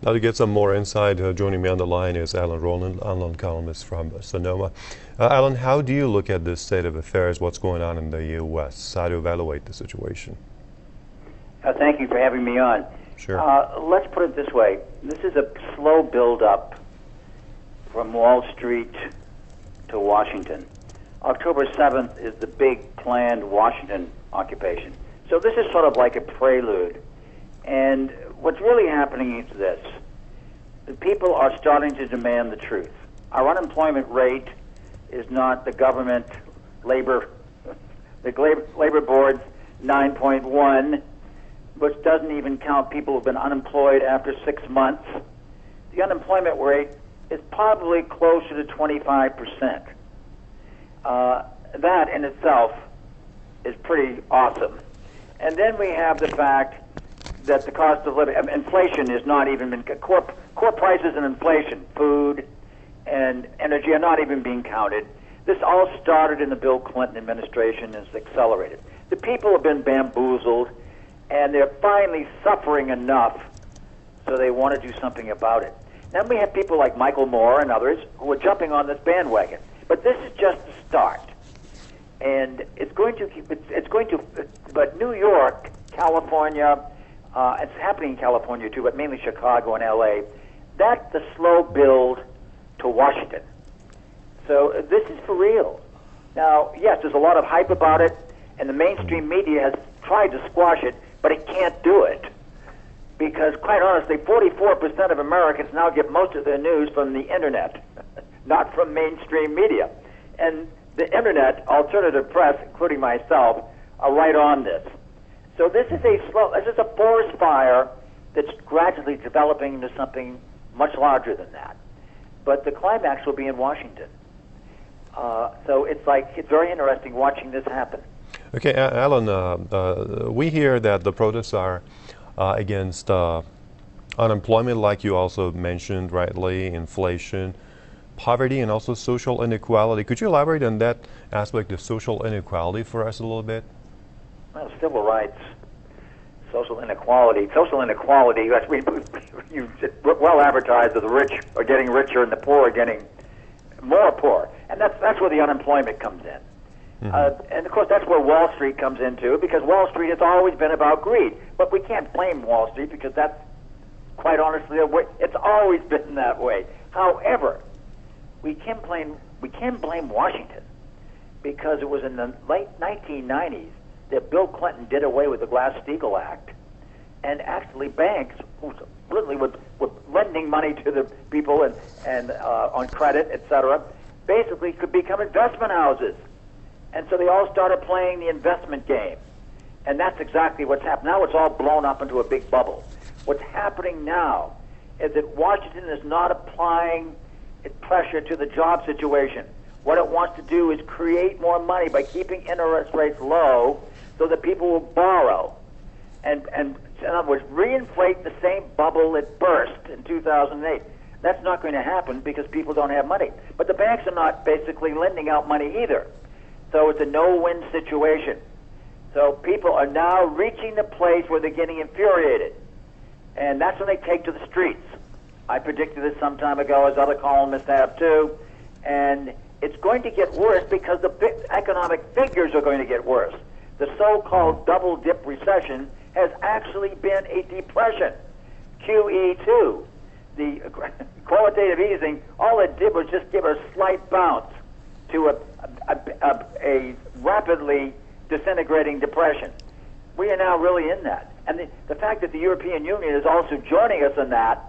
Now to get some more insight, joining me on the line is Roland, online columnist from Sonoma. Alan, how do you look at this state of affairs, what's going on in the U.S.? How do you evaluate the situation? Thank you for having me on. Sure. Let's put it this way. This is a slow build-up from Wall Street to Washington. October 7th is the big planned Washington occupation. So this is sort of like a prelude. And what's really happening is this. The people are starting to demand the truth. Our unemployment rate is not the government labor board's 9.1, which doesn't even count people who've been unemployed after 6 months. The unemployment rate is probably closer to 25%. That in itself is pretty awesome. And then we have the fact that the cost of living, inflation is not even been, core prices and inflation, food and energy are not even being counted. This all started in the Bill Clinton administration and has accelerated. The people have been bamboozled, and they're finally suffering enough, so they want to do something about it. Then we have people like Michael Moore and others who are jumping on this bandwagon. But this is just the start. And but New York, California, it's happening in California too, but mainly Chicago and LA, that's the slow build to Washington. So this is for real. Now, yes, there's a lot of hype about it, and the mainstream media has tried to squash it, but it can't do it. Because, quite honestly, 44% of Americans now get most of their news from the Internet, not from mainstream media. And the Internet, alternative press, including myself, are right on this. So this is a forest fire that's gradually developing into something much larger than that. But the climax will be in Washington. So it's very interesting watching this happen. Okay, Alan, we hear that the protests are against unemployment, like you also mentioned rightly, inflation, poverty, and also social inequality. Could you elaborate on that aspect of social inequality for us a little bit? Well, civil rights, social inequality. Social inequality, you well advertised that the rich are getting richer and the poor are getting more poor. And that's where the unemployment comes in. Mm-hmm. And of course, that's where Wall Street comes into, because Wall Street has always been about greed. But we can't blame Wall Street, because that's, quite honestly, it's always been that way. However, we can blame Washington, because it was in the late 1990s that Bill Clinton did away with the Glass-Steagall Act, and actually banks, who literally were lending money to the people and on credit, etc., basically could become investment houses. And so they all started playing the investment game. And that's exactly what's happened. Now it's all blown up into a big bubble. What's happening now is that Washington is not applying its pressure to the job situation. What it wants to do is create more money by keeping interest rates low so that people will borrow. And in other words, reinflate the same bubble that burst in 2008. That's not going to happen because people don't have money. But the banks are not basically lending out money either. So it's a no-win situation. So people are now reaching the place where they're getting infuriated. And that's when they take to the streets. I predicted this some time ago, as other columnists have too. And it's going to get worse because the economic figures are going to get worse. The so-called double-dip recession has actually been a depression. QE2, the quantitative easing, all it did was just give a slight bounce to a rapidly disintegrating depression. We are now really in that. And the fact that the European Union is also joining us in that